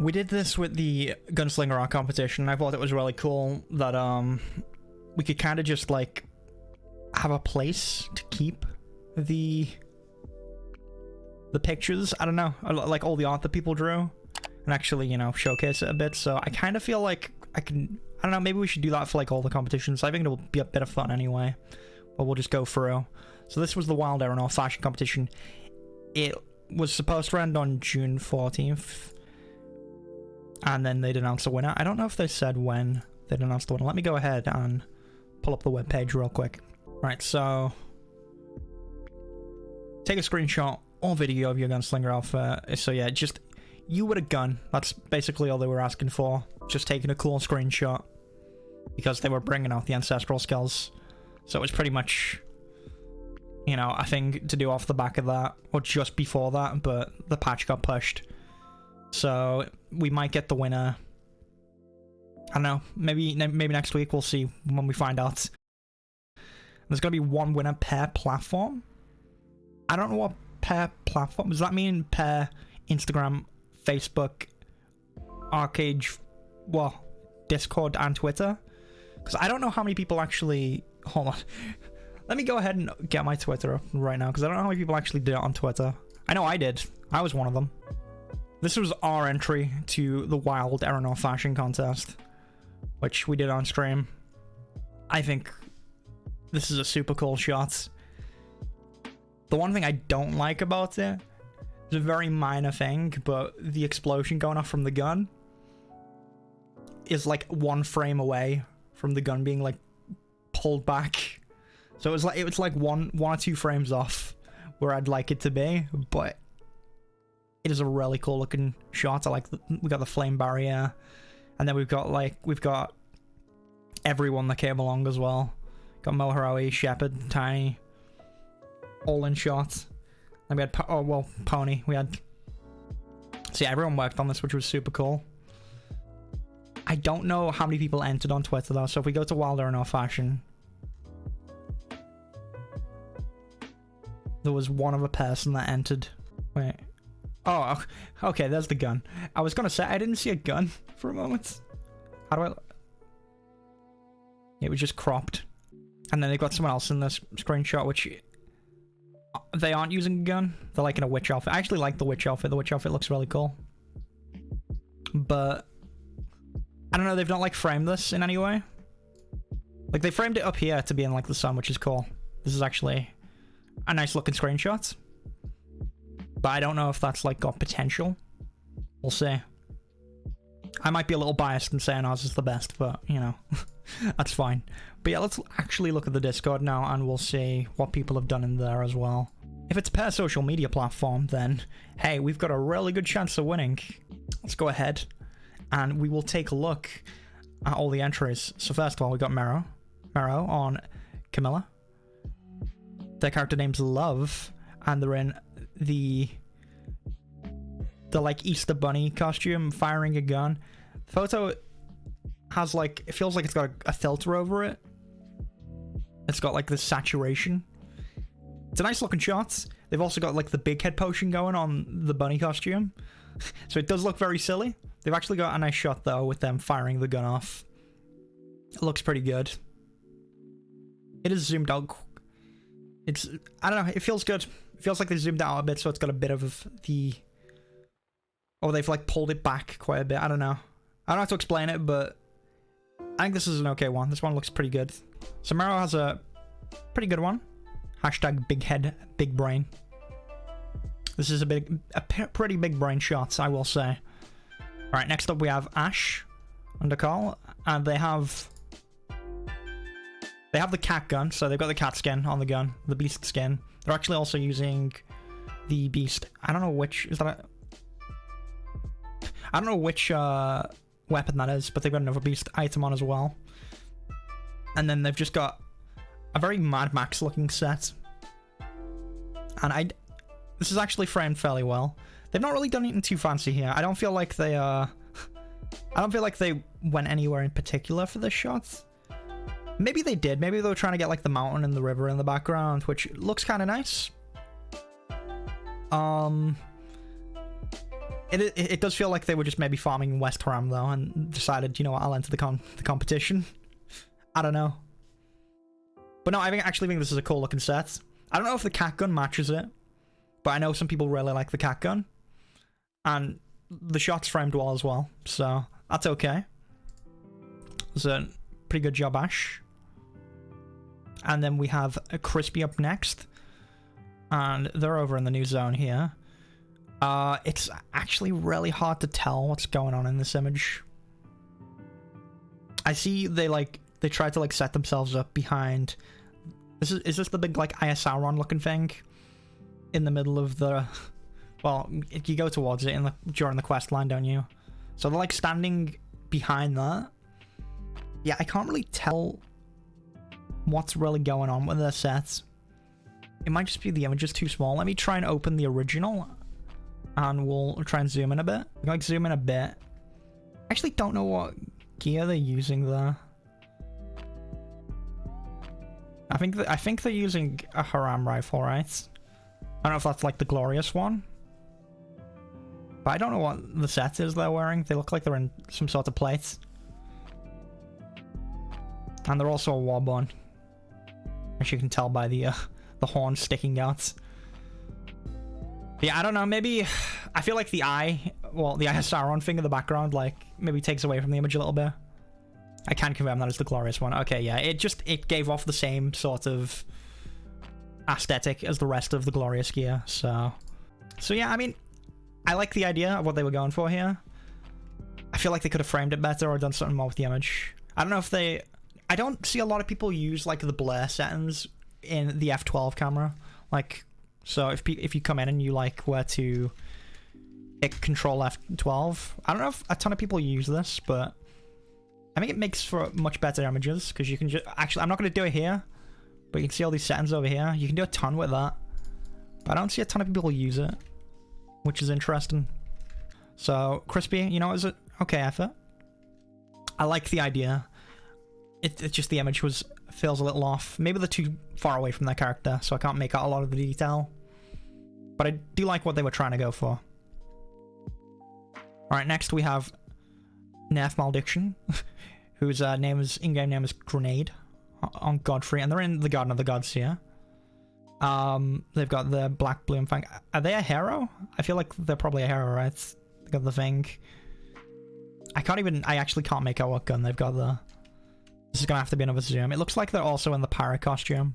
We did this with the Gunslinger art competition, and I thought it was really cool that we could kind of just like have a place to keep the pictures. I don't know, like all the art that people drew, and actually, you know, showcase it a bit. So I kind of feel like I don't know, maybe we should do that for like all the competitions. I think it'll be a bit of fun anyway, but we'll just go through. So this was the Wild Erenor fashion competition. It was supposed to end on June 14th. And then they'd announce a winner. I don't know if they said when they'd announce the winner. Let me go ahead and pull up the webpage real quick. Right, so take a screenshot or video of your gunslinger outfit. So yeah, just you with a gun. That's basically all they were asking for. Just taking a cool screenshot because they were bringing out the ancestral skills. So it was pretty much, you know, a thing to do off the back of that, or just before that, but the patch got pushed. So we might get the winner. I don't know. Maybe next week. We'll see when we find out. There's gonna be one winner per platform. I don't know what per platform does that mean. Per Instagram, Facebook, ArcheAge, well, Discord and Twitter. Because I don't know how many people actually. Hold on. Let me go ahead and get my Twitter up right now, because I don't know how many people actually did it on Twitter. I know I did. I was one of them. This was our entry to the Wild Erenor fashion contest, which we did on stream. I think this is a super cool shot. The one thing I don't like about it is a very minor thing, but the explosion going off from the gun is like one frame away from the gun being like pulled back. So it was like one or two frames off where I'd like it to be, but it is a really cool looking shot. I like we got the flame barrier, and then we've got everyone that came along as well. Got Moharawi, Shepard, Tiny, all in shot. And we had Pony. We had, so yeah, everyone worked on this, which was super cool. I don't know how many people entered on Twitter though. So if we go to Wild Erenor Fashion, there was one other person that entered. Wait. Oh, okay, there's the gun. I was gonna say, I didn't see a gun for a moment. How do I... It was just cropped. And then they got someone else in this screenshot, which... They aren't using a gun. They're like in a witch outfit. I actually like the witch outfit. The witch outfit looks really cool. But... I don't know, they've not like framed this in any way. Like, they framed it up here to be in like the sun, which is cool. This is actually a nice looking screenshot. But I don't know if that's like got potential. We'll see. I might be a little biased in saying ours is the best, but you know, that's fine. But yeah, let's actually look at the Discord now and we'll see what people have done in there as well. If it's per social media platform, then hey, we've got a really good chance of winning. Let's go ahead and we will take a look at all the entries. So first of all, we got Mero on Camilla. Their character name's Love, and they're in the like Easter Bunny costume, firing a gun. The photo has like, it feels like it's got a filter over it. It's got like this saturation. It's a nice looking shot. They've also got like the big head potion going on the bunny costume. So it does look very silly. They've actually got a nice shot though with them firing the gun off. It looks pretty good. It is zoomed out. It's, I don't know, it feels good. It feels like they zoomed out a bit, so it's got a bit of the... Oh, they've like pulled it back quite a bit. I don't know. I don't have to explain it, but I think this is an okay one. This one looks pretty good. Samaro has a pretty good one. Hashtag big head, big brain. This is a pretty big brain shot, I will say. Alright, next up we have Ash under Carl, and they have the cat gun, so they've got the cat skin on the gun, the beast skin. They're actually also using the beast. I don't know which is that. I don't know which weapon that is, but they've got another beast item on as well. And then they've just got a very Mad Max looking set. And this is actually framed fairly well. They've not really done anything too fancy here. I don't feel like they I don't feel like they went anywhere in particular for this shot. Maybe they did. Maybe they were trying to get like the mountain and the river in the background, which looks kind of nice. It does feel like they were just maybe farming in West Haram though, and decided, you know what, I'll enter the competition. I don't know. But no, actually think this is a cool looking set. I don't know if the cat gun matches it, but I know some people really like the cat gun. And the shot's framed well as well, so that's okay. It's a pretty good job, Ash. And then we have a Crispy up next. And they're over in the new zone here. It's actually really hard to tell what's going on in this image. I see they try to like set themselves up behind. Is this the big like ISR looking thing in the middle of the? Well, you go towards it during the quest line, don't you? So they're like standing behind that. Yeah, I can't really tell what's really going on with their sets. It might just be the image is too small. Let me try and open the original. And we'll try and zoom in a bit. Like zoom in a bit. I actually don't know what gear they're using there. I think they're using a Haram rifle, right? I don't know if that's like the glorious one. But I don't know what the set is they're wearing. They look like they're in some sort of plates. And they're also a warbone. As you can tell by the horn sticking out. Yeah, I don't know, maybe I feel like the ISR thing in the background like maybe takes away from the image a little bit. I can confirm that it's the glorious one. Okay, yeah, it gave off the same sort of aesthetic as the rest of the glorious gear, so yeah, I mean, I like the idea of what they were going for here. I feel like they could have framed it better or done something more with the image. I don't know if I don't see a lot of people use like the blur settings in the F12 camera, like. So if you come in and you like were to hit Control F12, I don't know if a ton of people use this, but I think it makes for much better images because you can just actually, I'm not going to do it here, but you can see all these settings over here. You can do a ton with that, but I don't see a ton of people use it, which is interesting. So Crispy, you know, is it okay effort? I like the idea. It's just the image feels a little off. Maybe they're too far away from their character, so I can't make out a lot of the detail. But I do like what they were trying to go for. Alright, next we have Nerf Malediction, whose in-game name is Grenade on Godfrey, and they're in the Garden of the Gods here. They've got the Black Bloom Fang. Are they a hero? I feel like they're probably a hero, right? They got the thing. I actually can't make out what gun they've got there. This is gonna have to be another zoom. It looks like they're also in the pirate costume.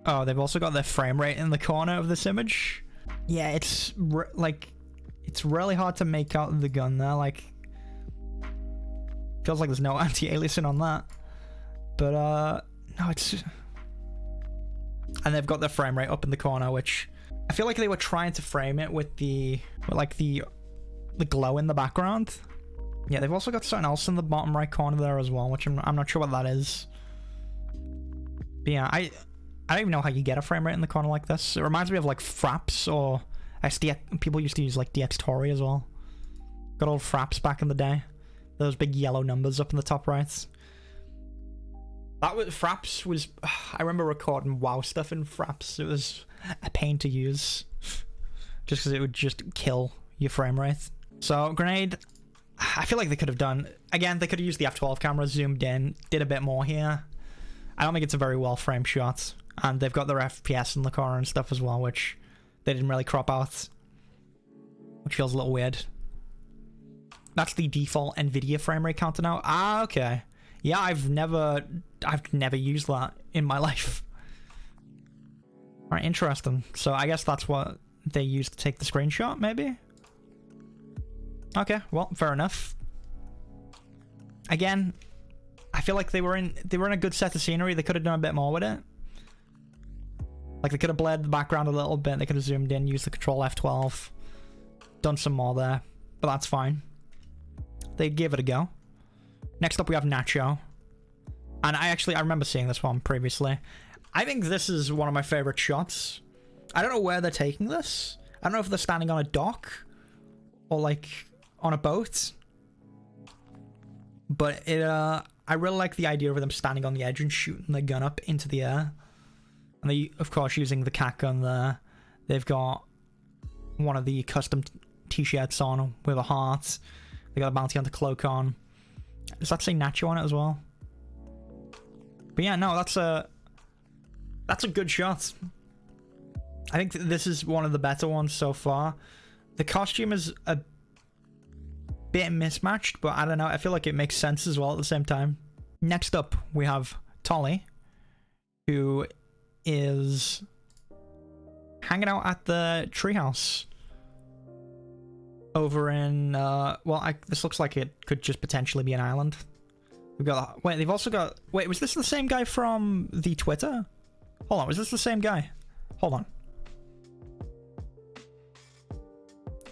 Oh, they've also got their frame rate in the corner of this image. Yeah, it's really hard to make out the gun there. Like, feels like there's no anti-aliasing on that. But no, it's. And they've got their frame rate up in the corner, which I feel like they were trying to frame it with the glow in the background. Yeah, they've also got something else in the bottom right corner there as well, which I'm not sure what that is. But yeah, I don't even know how you get a frame rate in the corner like this. It reminds me of like Fraps or SDX. People used to use like DX Tori as well. Got old Fraps back in the day. Those big yellow numbers up in the top right. Fraps was. I remember recording WoW stuff in Fraps. It was a pain to use, just because it would just kill your frame rate. So Grenade. I feel like they could have done... Again, they could have used the F12 camera, zoomed in, did a bit more here. I don't think it's a very well-framed shot. And they've got their FPS in the corner and stuff as well, which they didn't really crop out. Which feels a little weird. That's the default NVIDIA frame rate counter now. Ah, okay. Yeah, I've never used that in my life. Alright, interesting. So I guess that's what they used to take the screenshot, maybe? Okay, well, fair enough. Again, I feel like they were in a good set of scenery. They could have done a bit more with it. Like, they could have blurred the background a little bit. They could have zoomed in, used the Control F12. Done some more there. But that's fine. They give it a go. Next up, we have Nacho. And I remember seeing this one previously. I think this is one of my favorite shots. I don't know where they're taking this. I don't know if they're standing on a dock. Or, like, on a boat. But I really like the idea of them standing on the edge and shooting their gun up into the air. And they, of course, using the cat gun there. They've got one of the custom t-shirts on with a heart. They got a bounty hunter cloak on. Does that say Nacho on it as well? But yeah, no, that's a good shot. I think this is one of the better ones so far. The costume is a bit mismatched, but I don't know. I feel like it makes sense as well at the same time. Next up, we have Tolly, who is hanging out at the treehouse over in, this looks like it could just potentially be an island. We've got, wait, they've also got, wait, was this the same guy from the Twitter? Hold on, was this the same guy? Hold on.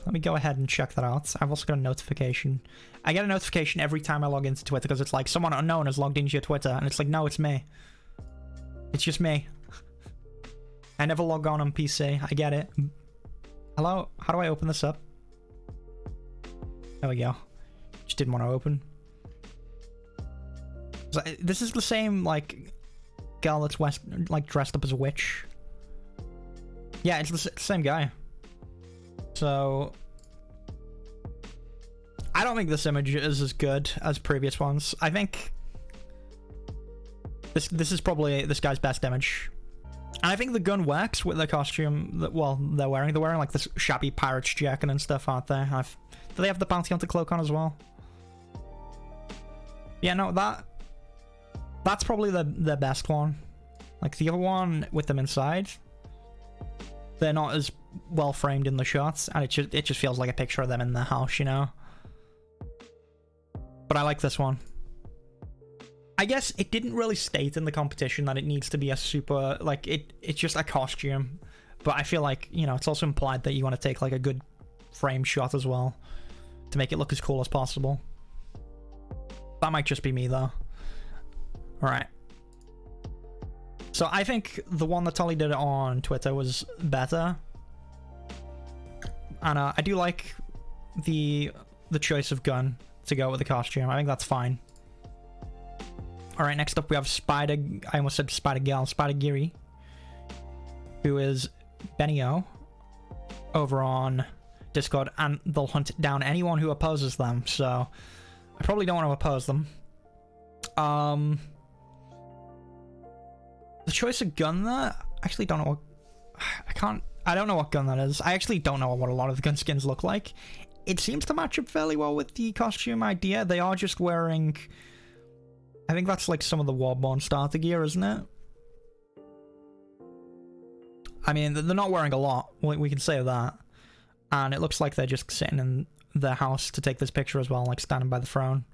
Let me go ahead and check that out. I've also got a notification. I get a notification every time I log into Twitter because it's like someone unknown has logged into your Twitter, and it's like, no, it's me. It's just me. I never log on PC. I get it. Hello? How do I open this up? There we go. Just didn't want to open. So, this is the same, like, girl that's dressed up as a witch. Yeah, it's the same guy. So, I don't think this image is as good as previous ones. I think this is probably this guy's best image. And I think the gun works with the costume that, well, they're wearing. They're wearing like this shabby pirate's jacket and stuff, aren't they? Do they have the bounty hunter cloak on as well? Yeah, no, that's probably the best one. Like the other one with them inside, they're not as well framed in the shots, and it just feels like a picture of them in the house, you know. But I like this one. I guess it didn't really state in the competition that it needs to be a super, like, it's just a costume. But I feel like, you know, it's also implied that you want to take like a good frame shot as well to make it look as cool as possible. That might just be me though. Alright. So I think the one that Tolly did on Twitter was better. And I do like the choice of gun to go with the costume. I think that's fine. Alright, next up we have Spider... I almost said Spider Girl. Spider Giri, who is Benio over on Discord, and they'll hunt down anyone who opposes them. So I probably don't want to oppose them. The choice of gun there, I actually don't know what... I don't know what gun that is. I actually don't know what a lot of the gun skins look like. It seems to match up fairly well with the costume idea. They are just wearing... I think that's like some of the Warborn starter gear, isn't it? I mean, they're not wearing a lot. We can say that. And it looks like they're just sitting in their house to take this picture as well, like standing by the throne.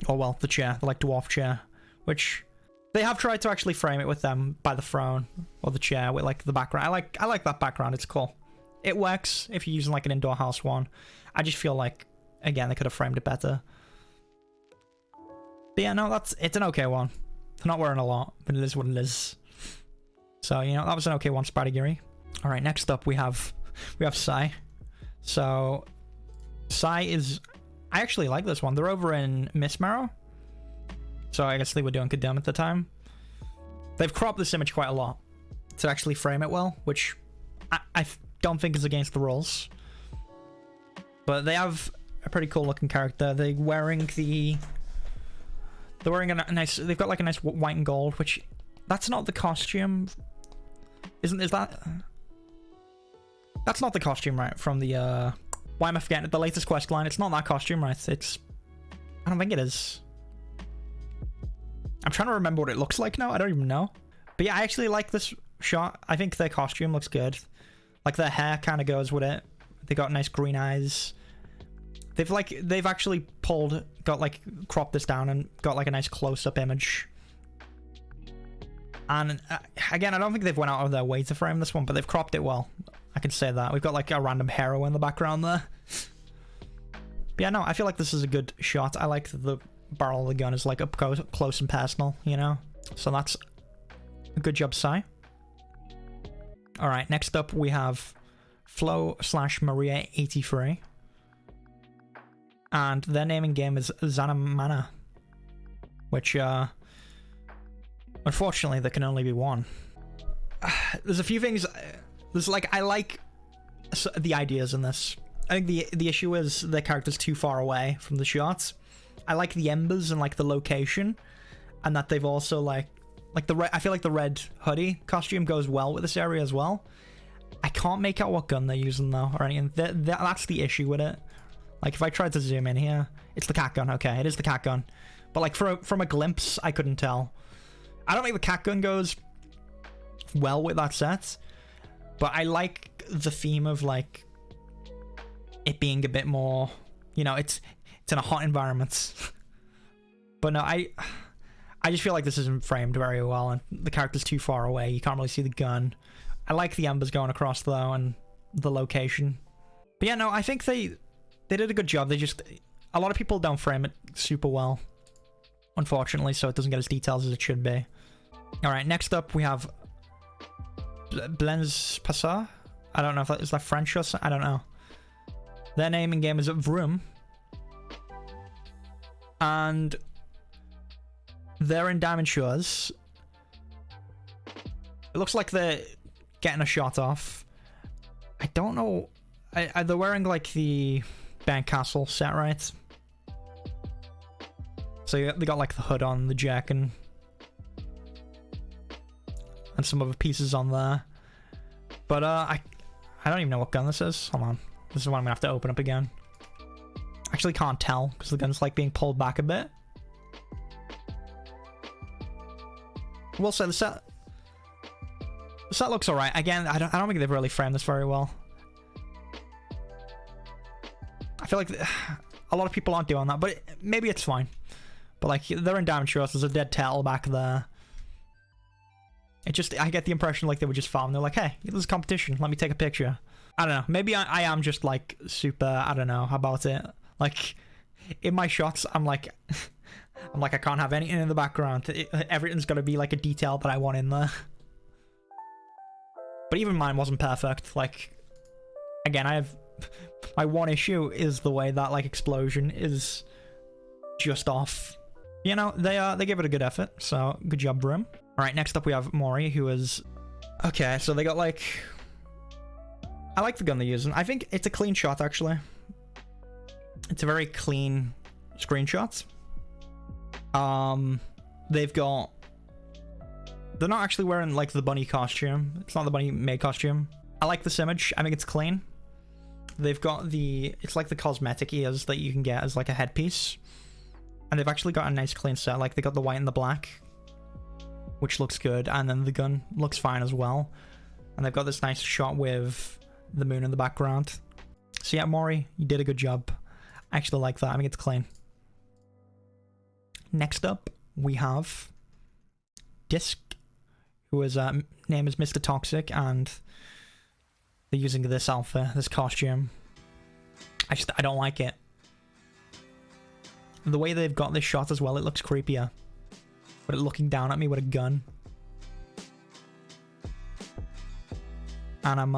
Or, well, the chair, the like dwarf chair, which they have tried to actually frame it with them by the throne or the chair with like the background. I like that background. It's cool. It works if you're using like an indoor house one. I just feel like, again, they could have framed it better. But yeah, no, it's an okay one. They're not wearing a lot, but it is what it is. So, you know, that was an okay one, Spider Giri. All right, next up we have Sai. So, Sai is... I actually like this one. They're over in Miss Marrow. So I guess they were doing Kadem at the time. They've cropped this image quite a lot to actually frame it well, which I don't think is against the rules. But they have a pretty cool looking character. They're wearing the... They're wearing a nice... They've got like a nice white and gold, which... That's not the costume. Is that... That's not the costume, right? From the, Why am I forgetting it? The latest quest line. It's not that costume, right? It's... I don't think it is. I'm trying to remember what it looks like now. I don't even know. But yeah, I actually like this shot. I think their costume looks good. Like, their hair kind of goes with it. They got nice green eyes. They've actually cropped this down and got like a nice close-up image. And again, I don't think they've went out of their way to frame this one, but they've cropped it well. I can say that. We've got like a random hero in the background there. But yeah, no, I feel like this is a good shot. I like the barrel of the gun is like up close and personal, you know? So that's a good job, Sai. Alright, next up we have Flo/Maria83. And their naming game is Zanamana. Which, unfortunately, there can only be one. There's a few things... There's like... I like the ideas in this. I think the issue is the character's too far away from the shots. I like the embers and like the location, and that they've also like the red. I feel like the red hoodie costume goes well with this area as well. I can't make out what gun they're using though, or anything. That's the issue with it. Like if I tried to zoom in here, it's the cat gun. Okay, it is the cat gun, but like from a glimpse, I couldn't tell. I don't think the cat gun goes well with that set, but I like the theme of like it being a bit more, you know, it's in a hot environment. But no, I just feel like this isn't framed very well, and the character's too far away. You can't really see the gun. I like the embers going across though, and the location. But yeah, no, I think they did a good job. They just, a lot of people don't frame it super well, unfortunately, so it doesn't get as detailed as it should be. All right, next up we have Blens Passar. I don't know if that is that French or something. I don't know. Their name in game is Vroom, and they're in Diamond Shores. It looks like they're getting a shot off. I don't know. They're wearing like the Bank Castle set, right? So they got like the hood on, the jacket, and some other pieces on there. But I don't even know what gun this is. Hold on. This is one I'm gonna have to open up again. Actually can't tell because the gun's like being pulled back a bit. We'll say the set looks alright. Again, I don't think they've really framed this very well. I feel like a lot of people aren't doing that, but maybe it's fine. But like, they're in Diamond Shores, there's a dead turtle back there. I get the impression like they were just farming. They're like, hey, there's a competition, let me take a picture. I don't know, maybe I am just like super, I don't know about it. Like, in my shots, I'm like, I can't have anything in the background. Everything's got to be like a detail that I want in there. But even mine wasn't perfect. Like, again, my one issue is the way that like explosion is just off. You know, they give it a good effort, so good job, Brim. All right, next up we have Mori, who is okay. So they got like, I like the gun they're using. I think it's a clean shot actually. It's a very clean screenshot. They're not actually wearing like the bunny costume. It's not the bunny maid costume. I like this image. I think it's clean. They've got it's like the cosmetic ears that you can get as like a headpiece. And they've actually got a nice clean set. Like they got the white and the black, which looks good. And then the gun looks fine as well. And they've got this nice shot with the moon in the background. So yeah, Mori, you did a good job. I actually like that. I think it's clean. Next up, we have Disc, who is name is Mr. Toxic, and they're using this outfit, this costume. I don't like it. The way they've got this shot as well, it looks creepier. But it looking down at me with a gun. And I'm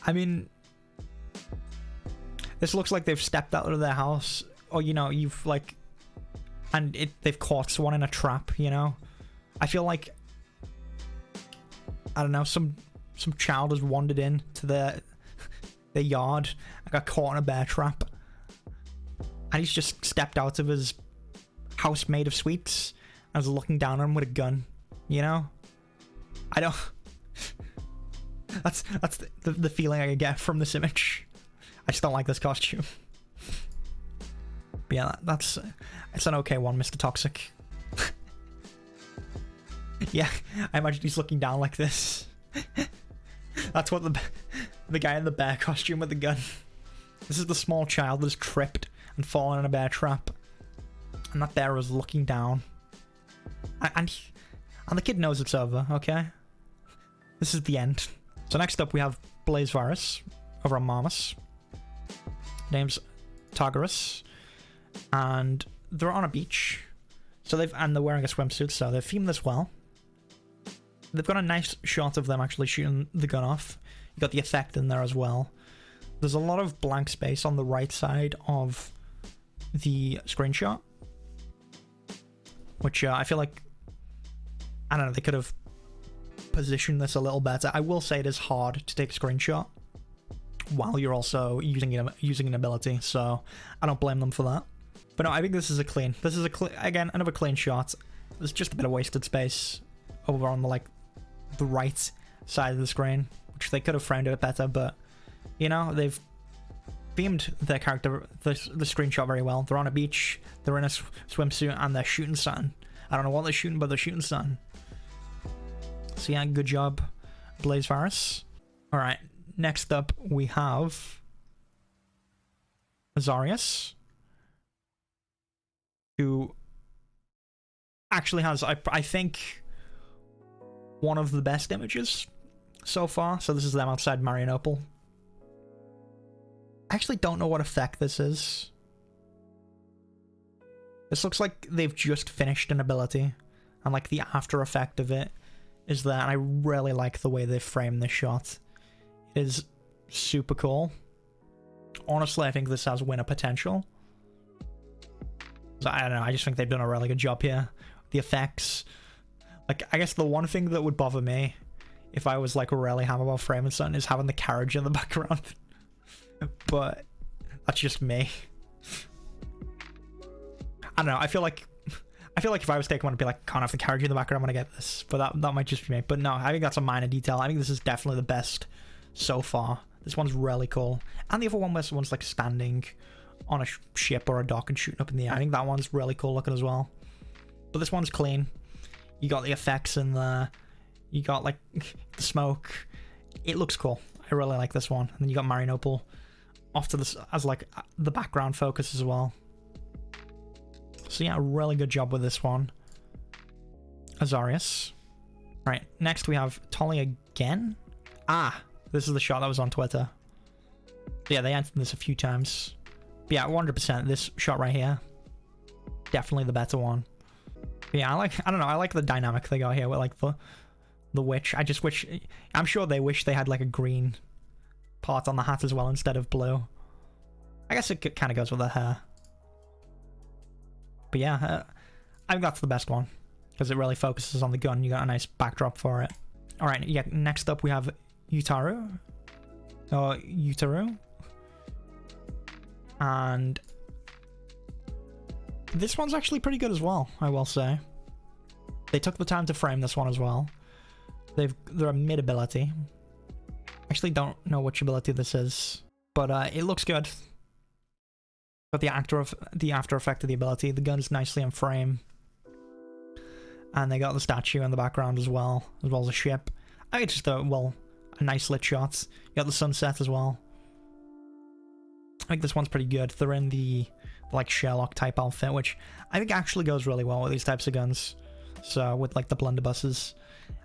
I mean, this looks like they've stepped out of their house, or you know, you've like, and they've caught someone in a trap, you know. I feel like, I don't know, some child has wandered into their yard and got caught in a bear trap, and he's just stepped out of his house made of sweets and is looking down on him with a gun, you know. I don't. That's the feeling I get from this image. I just don't like this costume. But yeah, it's an okay one, Mr. Toxic. Yeah, I imagine he's looking down like this. That's what the guy in the bear costume with the gun. This is the small child that has tripped and fallen in a bear trap, and that bear was looking down. And the kid knows it's over. Okay, this is the end. So next up we have Blaze Virus over on Marmus. Name's Targarus, and they're on a beach. So they're wearing a swimsuit, so they've themed this well. They've got a nice shot of them actually shooting the gun off. You got the effect in there as well. There's a lot of blank space on the right side of the screenshot, which I feel like, I don't know, they could have position this a little better. I will say it is hard to take a screenshot while you're also using an ability, so I don't blame them for that. But no, I think this is a clean. This is again, another clean shot. There's just a bit of wasted space over on the right side of the screen, which they could have framed it better, but you know, they've themed their character, the screenshot very well. They're on a beach, they're in a swimsuit, and they're shooting something. I don't know what they're shooting, but they're shooting something. So yeah, good job, Blaze Virus. Alright, next up we have Zanrise, who actually has, I think, one of the best images so far. So this is them outside Marianople. I actually don't know what effect this is. This looks like they've just finished an ability, and like the after effect of it is there, and I really like the way they framed this shot. It is super cool. Honestly, I think this has winner potential. So, I don't know, I just think they've done a really good job here. The effects, like, I guess the one thing that would bother me if I was like really hammer about framing something is having the carriage in the background. But that's just me. I don't know, I feel like if I was taking one, I'd be like, can't have the carriage in the background when I get this. But that might just be me. But no, I think that's a minor detail. I think this is definitely the best so far. This one's really cool. And the other one where someone's like standing on a ship or a dock and shooting up in the air, I think that one's really cool looking as well. But this one's clean. You got the effects in there. You got like the smoke. It looks cool. I really like this one. And then you got Marianople off to this as like the background focus as well. So yeah, really good job with this one. Zanrise. Right, next we have Tolly again. Ah, this is the shot that was on Twitter. Yeah, they answered this a few times. But yeah, 100% this shot right here. Definitely the better one. But yeah, I don't know, I like the dynamic they got here with like the witch. I just wish, I'm sure they wish they had like a green part on the hat as well instead of blue. I guess it kind of goes with the hair. But yeah, I think that's the best one because it really focuses on the gun. You got a nice backdrop for it. All right, yeah. Next up we have Utaru, and this one's actually pretty good as well. I will say they took the time to frame this one as well. They're a mid ability. Actually, don't know which ability this is, but it looks good. Got the after effect of the ability. The gun's nicely in frame, and they got the statue in the background as well as a ship. I think it's just a nice lit shot. You got the sunset as well. I think this one's pretty good. They're in the like Sherlock type outfit, which I think actually goes really well with these types of guns. So with like the blunderbusses,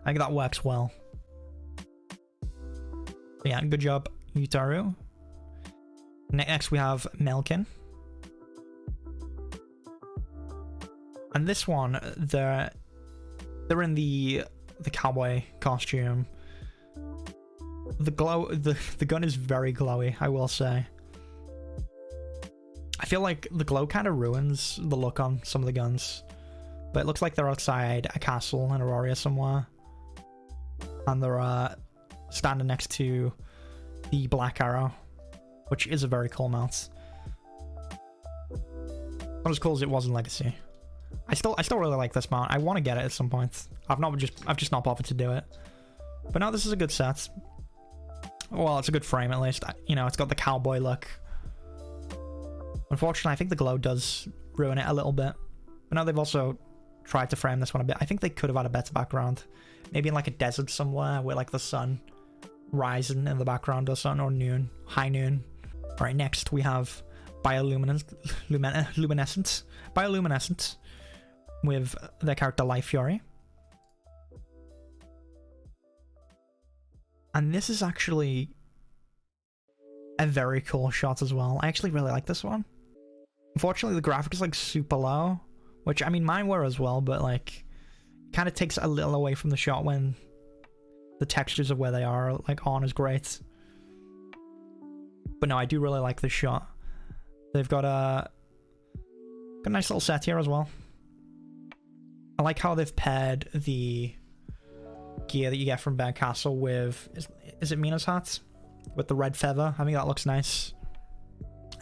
I think that works well. But yeah, good job, Utaru. Next we have Melkin. And this one, they're in the cowboy costume. The gun is very glowy, I will say. I feel like the glow kind of ruins the look on some of the guns. But it looks like they're outside a castle in Aurora somewhere. And they're standing next to the Black Arrow, which is a very cool mount. Not as cool as it was in Legacy. I still really like this mount. I want to get it at some point. I've just not bothered to do it. But no, this is a good set. Well, it's a good frame at least. You know, it's got the cowboy look. Unfortunately, I think the glow does ruin it a little bit. But now they've also tried to frame this one a bit. I think they could have had a better background. Maybe in like a desert somewhere with like the sun rising in the background or something, or noon, high noon. All right, next we have Bioluminescence with their character Life Fury. And this is actually a very cool shot as well. I actually really like this one. Unfortunately, the graphics is like super low, which I mean mine were as well, but like kind of takes a little away from the shot when the textures of where they are like on is great. But no, I do really like this shot. They've got a nice little set here as well. I like how they've paired the gear that you get from Bear Castle with... Is it Mina's hat? With the red feather. I think that looks nice.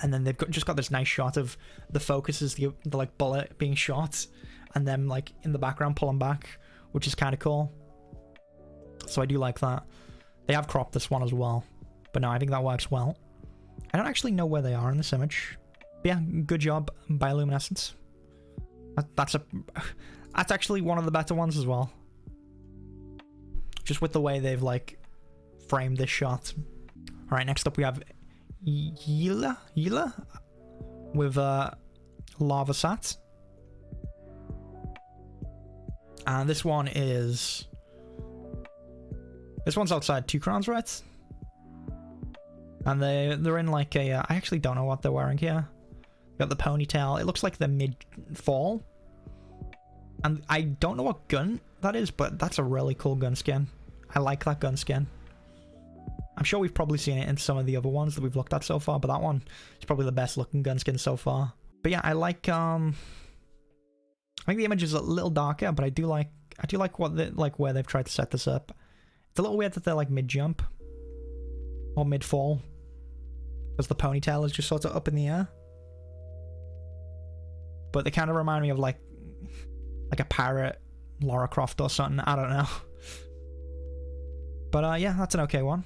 And then they've just got this nice shot of the focus is the like bullet being shot, and them like in the background pulling back, which is kind of cool. So I do like that. They have cropped this one as well, but no, I think that works well. I don't actually know where they are in this image. But yeah, good job, Bioluminescence. That's actually one of the better ones as well. Just with the way they've like framed this shot. All right, next up we have Yila with Lava Sat. And this one is... This one's outside 2 crowns, right? And they're in like a... I actually don't know what they're wearing here. Got the ponytail. It looks like they're mid-fall. And I don't know what gun that is, but that's a really cool gun skin. I like that gun skin. I'm sure we've probably seen it in some of the other ones that we've looked at so far, but that one is probably the best looking gun skin so far. But yeah, I like I think the image is a little darker, but I do like what where they've tried to set this up. It's a little weird that they're like mid-jump or mid-fall, because the ponytail is just sort of up in the air. But they kind of remind me of like a pirate Lara Croft or something. I don't know. But yeah, that's an okay one.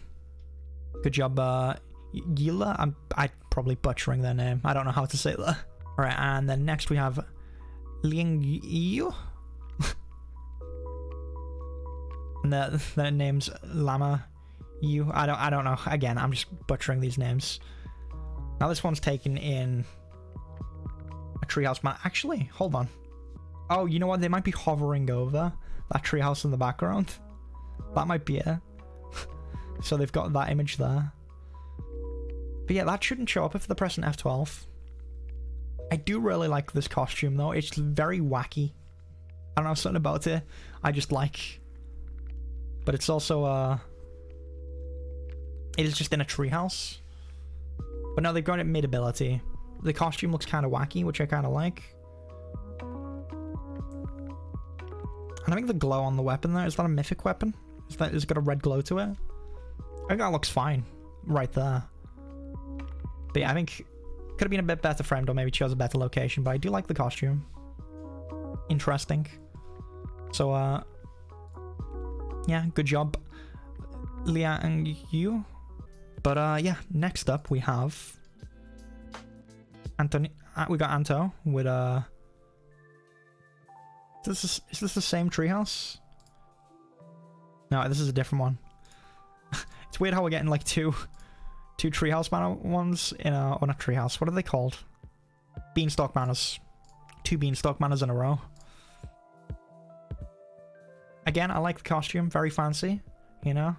Good job, Yila. I'm probably butchering their name. I don't know how to say that. Alright, and then next we have Ling Yu. And their name's Lama Yu. I don't know. Again, I'm just butchering these names. Now this one's taken in a treehouse map. Actually, hold on. Oh, you know what? They might be hovering over that treehouse in the background. That might be it. So they've got that image there. But yeah, that shouldn't show up if they're pressing F12. I do really like this costume though. It's very wacky. I don't know, something about it I just like. But it's also it is just in a treehouse. But no, they've got it mid-ability. The costume looks kind of wacky, which I kind of like. And I think the glow on the weapon there, is that a mythic weapon? Is it got a red glow to it? I think that looks fine right there. But yeah, I think could have been a bit better framed, or maybe chose a better location, but I do like the costume. Interesting. So yeah, good job, Lia and you. But yeah, next up we have Anthony. We got Anto with is this the same treehouse? No, this is a different one. It's weird how we're getting like two treehouse manor ones in a... Or not treehouse, what are they called? Beanstalk manors. 2 beanstalk manors in a row. Again, I like the costume, very fancy, you know?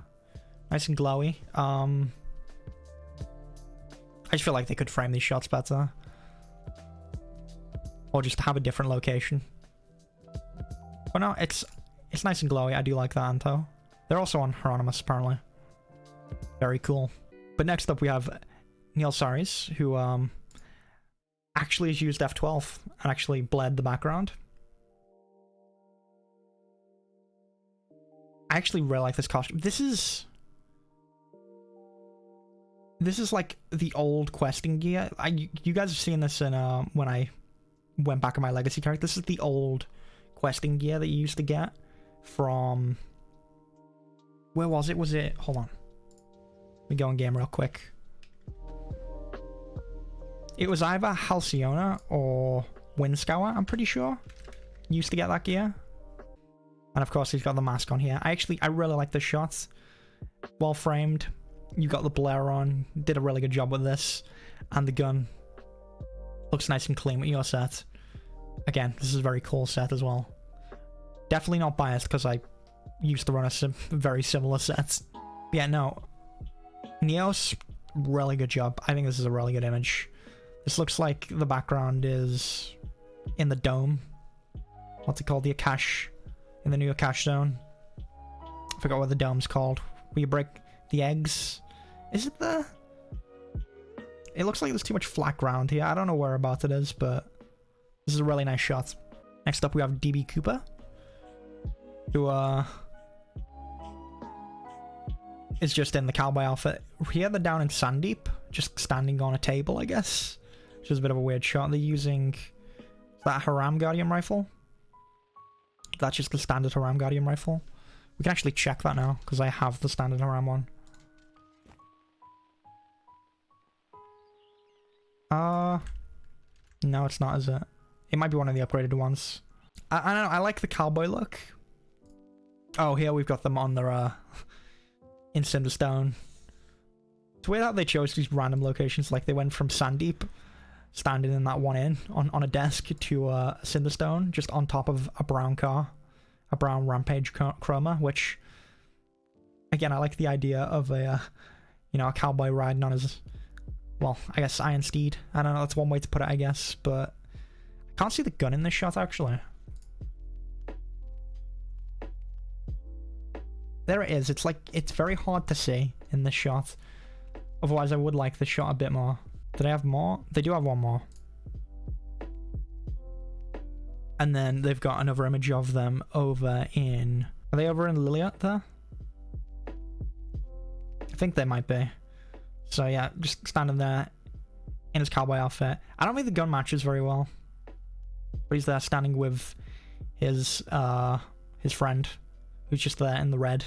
Nice and glowy. I just feel like they could frame these shots better. Or just have a different location. But no, it's nice and glowy. I do like that, Anto. They're also on Hieronymus, apparently. Very cool. But next up we have Neil Saris, who actually has used F12 and actually bled the background. I actually really like this costume. This is like the old questing gear. You guys have seen this in when I went back on my legacy character. This is the old questing gear that you used to get from... Where was it? Was it... Hold on. Let me go in game real quick. It was either Halcyona or Windscour, I'm pretty sure. Used to get that gear. And of course he's got the mask on here. I really like this shot. Well framed. You got the blare on. Did a really good job with this. And the gun looks nice and clean with your set. Again, this is a very cool set as well. Definitely not biased because I used to run a very similar set. But yeah, no. Neos, really good job. I think this is a really good image. This looks like the background is in the dome. What's it called? The Akash. In the new Akash zone. I forgot what the dome's called. Where you break the eggs. Is it the... It looks like there's too much flat ground here. I don't know whereabouts it is, but this is a really nice shot. Next up we have DB Cooper, who is just in the cowboy outfit. Here they're down in Sandeep, just standing on a table, I guess. Which is a bit of a weird shot. They're using that Haram Guardian rifle. That's just the standard Haram Guardian rifle. We can actually check that now, because I have the standard Haram one. No, it's not, is it? It might be one of the upgraded ones. I don't know, I like the cowboy look. Oh, here we've got them on their, in Cinderstone. It's weird how they chose these random locations, like they went from Sandeep, standing in that one inn, on a desk, to Cinderstone, just on top of a brown car. A brown Rampage Chroma, which, again, I like the idea of a, you know, a cowboy riding on his, well, I guess Iron Steed. I don't know, that's one way to put it, I guess, but I can't see the gun in this shot, actually. There it is. It's like, it's very hard to see in this shot. Otherwise, I would like this shot a bit more. Do they have more? They do have one more. And then they've got another image of them over in... Are they over in Liliat there? I think they might be. So yeah, just standing there in his cowboy outfit. I don't think the gun matches very well. But he's there standing with his friend, who's just there in the red.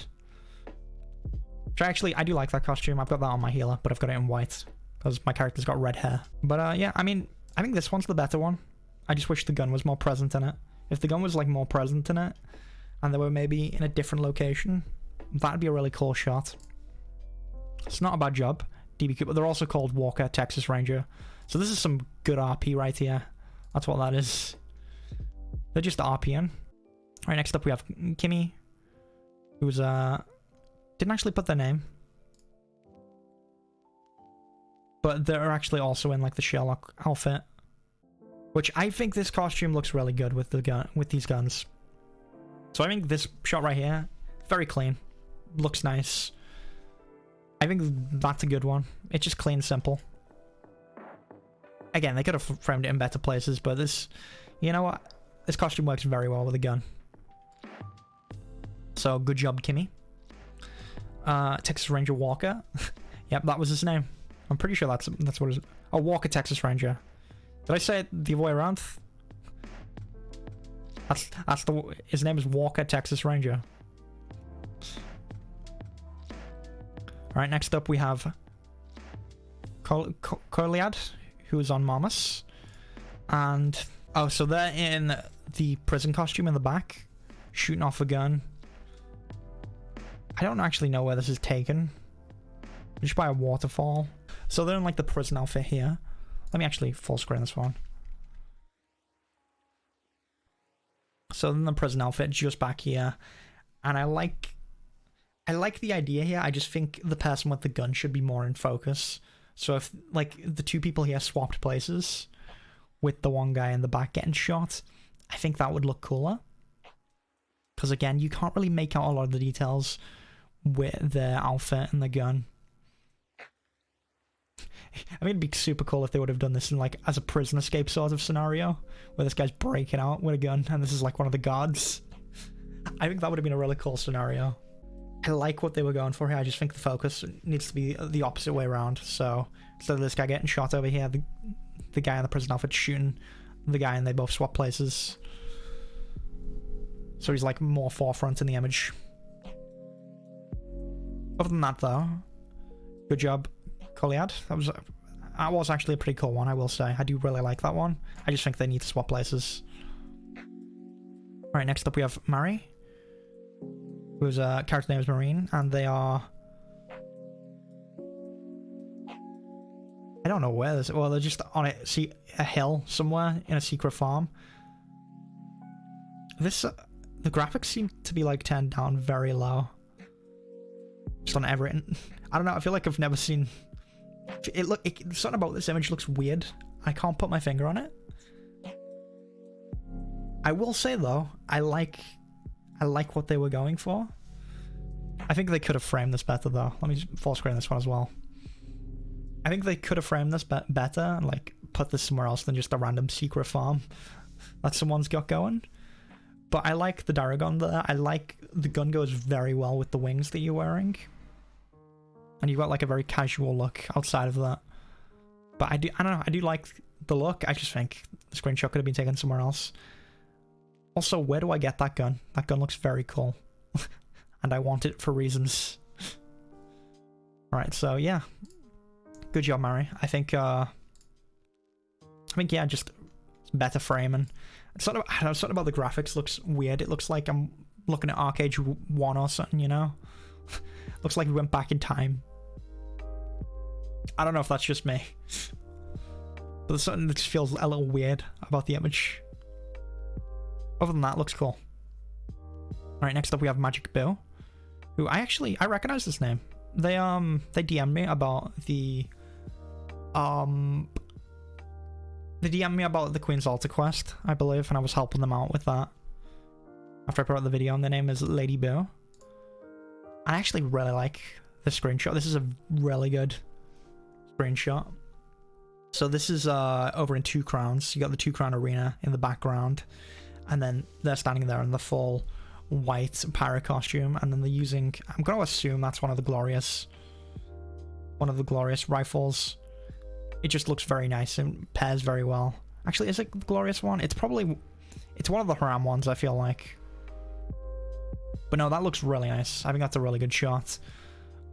Which I do like that costume. I've got that on my healer, but I've got it in white. Because my character's got red hair. But yeah, I mean, I think this one's the better one. I just wish the gun was more present in it. If the gun was like more present in it, and they were maybe in a different location, that'd be a really cool shot. It's not a bad job. DBQ, but they're also called Walker Texas Ranger. So this is some good RP right here. That's what that is. They're just RPing. Alright, next up we have Kimmy, who's didn't actually put their name. But they're actually also in like the Sherlock outfit. Which I think this costume looks really good with the gun, with these guns. So I think this shot right here, very clean, looks nice. I think that's a good one. It's just clean, simple. Again, they could have framed it in better places, but this, you know what? This costume works very well with a gun. So good job, Kimmy. Texas Ranger Walker. Yep, that was his name. I'm pretty sure that's what it is. Oh, Walker Texas Ranger. Did I say it the other way around? His name is Walker Texas Ranger. Alright, next up we have Koliad, who is on Marmus. And, oh, so they're in the prison costume in the back, shooting off a gun. I don't actually know where this is taken. Just by a waterfall. So they're in like the prison outfit here. Let me actually full screen this one. So then the prison outfit just back here. And I like the idea here. I just think the person with the gun should be more in focus. So if like the two people here swapped places with the one guy in the back getting shot, I think that would look cooler. Because again, you can't really make out a lot of the details with their outfit and the gun. I mean, it'd be super cool if they would have done this in like as a prison escape sort of scenario, where this guy's breaking out with a gun and this is like one of the guards. I think that would have been a really cool scenario. I like what they were going for here. I just think the focus needs to be the opposite way around. So instead of this guy getting shot over here, the guy in the prison outfit shooting the guy, and they both swap places. So he's like more forefront in the image. Other than that though, good job, Koliad. That was actually a pretty cool one, I will say. I do really like that one. I just think they need to swap places. Alright, next up we have Mori, whose character name is Marine, and they are... I don't know where this... Well, they're just on a hill somewhere in a secret farm. This... the graphics seem to be like turned down very low. Just on everything. I don't know, I feel like I've never seen... something about this image looks weird. I can't put my finger on it. I will say though, I like what they were going for. I think they could have framed this better though. Let me full screen this one as well. I think they could have framed this better and like put this somewhere else than just a random secret farm that someone's got going. But I like the Daragon there. I like the gun goes very well with the wings that you're wearing. And you've got like a very casual look outside of that. But I don't know, I do like the look. I just think the screenshot could have been taken somewhere else. Also, where do I get that gun? That gun looks very cool. And I want it for reasons. Alright, so yeah. Good job, Mori. I think yeah, just better framing. Something about the graphics looks weird. It looks like I'm looking at ArcheAge 1 or something, you know? Looks like we went back in time. I don't know if that's just me. But there's something that just feels a little weird about the image. Other than that, it looks cool. Alright, next up we have Magic Bill, who I recognize this name. They DM'd me about the Queen's Altar quest, I believe, and I was helping them out with that after I put out the video, and their name is Lady Bill. I actually really like the screenshot. This is a really good screenshot. So this is over in Two Crowns. You got the Two Crown Arena in the background, and then they're standing there in the full white pirate costume, and then they're using, I'm going to assume that's one of the glorious rifles. It just looks very nice and pairs very well. Actually, is it the glorious one? It's one of the Haram ones, I feel like. But no, that looks really nice. I think that's a really good shot.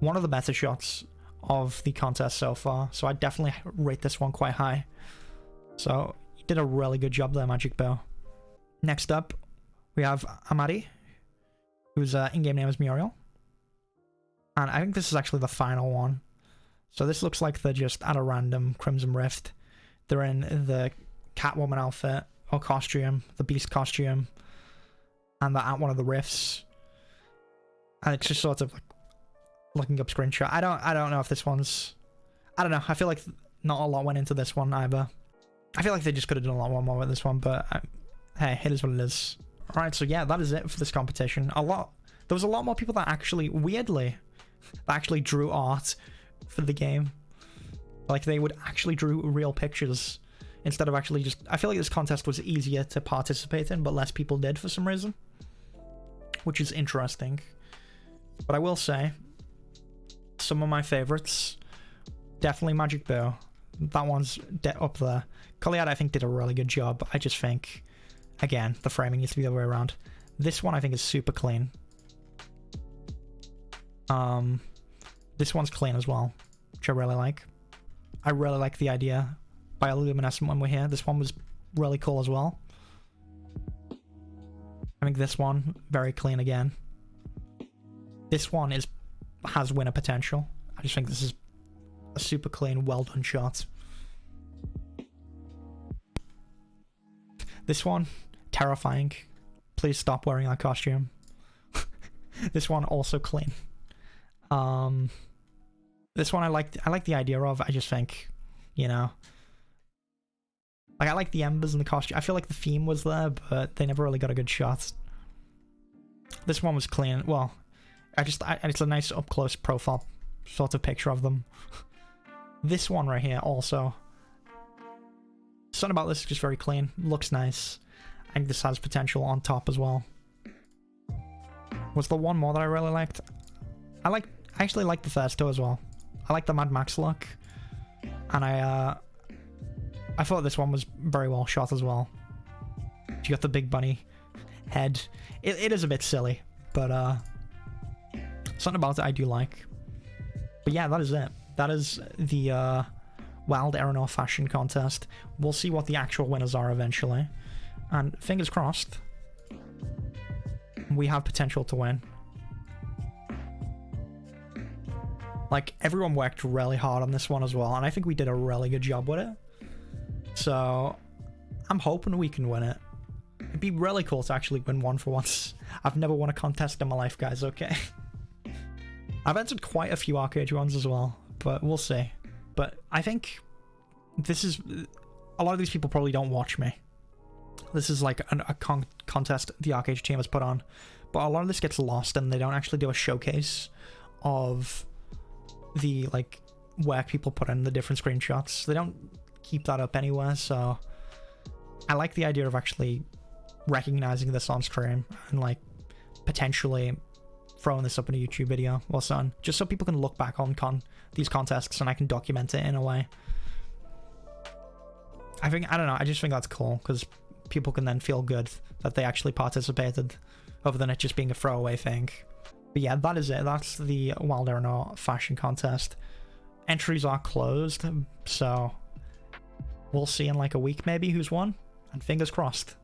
One of the better shots of the contest so far, so I definitely rate this one quite high. So you did a really good job there, Magic Bow. Next up, we have Amari, whose in-game name is Muriel. And I think this is actually the final one. So this looks like they're just at a random Crimson Rift. They're in the Catwoman outfit or costume, the Beast costume, and they're at one of the rifts. And it's just sort of like looking up screenshot. I don't know if this one's, I don't know. I feel like not a lot went into this one either. I feel like they just could have done a lot more with this one, but hey, it is what it is. Alright, so yeah, that is it for this competition. There was a lot more people that actually, weirdly, that actually drew art for the game. Like, they would actually drew real pictures instead of actually just, I feel like this contest was easier to participate in, but less people did for some reason, which is interesting. But I will say, some of my favorites, definitely Magic Bow. That one's up there. Colliad, I think, did a really good job. I just think, again, the framing needs to be the other way around. This one I think is super clean. This one's clean as well, which I really like. I really like the idea. Bioluminescence when we're here. This one was really cool as well. I think this one, very clean again. This one has winner potential. I just think this is a super clean, well done shot. This one, terrifying. Please stop wearing that costume. This one, also clean. This one I like the idea of. I just think, you know, like, I like the embers and the costume. I feel like the theme was there, but they never really got a good shot. This one was clean. Well, it's a nice up close profile sort of picture of them. This one right here also, something about this is just very clean. Looks nice. I think this has potential on top as well. Was there one more that I really liked? I actually like the first two as well. I like the Mad Max look, and I thought this one was very well shot as well. You got the big bunny head. It is a bit silly, but something about it I do like. But yeah, that is it. That is the Wild Erenor fashion contest. We'll see what the actual winners are eventually, and fingers crossed, we have potential to win. Like, everyone worked really hard on this one as well, and I think we did a really good job with it. So, I'm hoping we can win it. It'd be really cool to actually win one for once. I've never won a contest in my life, guys, okay? I've entered quite a few ArcheAge ones as well, but we'll see. But I think this is... A lot of these people probably don't watch me. This is like a contest the ArcheAge team has put on. But a lot of this gets lost, and they don't actually do a showcase of the, like, work people put in, the different screenshots. They don't keep that up anywhere, so I like the idea of actually recognizing this on screen and, like, potentially throwing this up in a YouTube video or something, just so people can look back on these contests and I can document it in a way. I don't know, I just think that's cool, because people can then feel good that they actually participated, other than it just being a throwaway thing. But yeah, that is it. That's the Wild Erenor fashion contest. Entries are closed, so we'll see in like a week maybe who's won, and fingers crossed.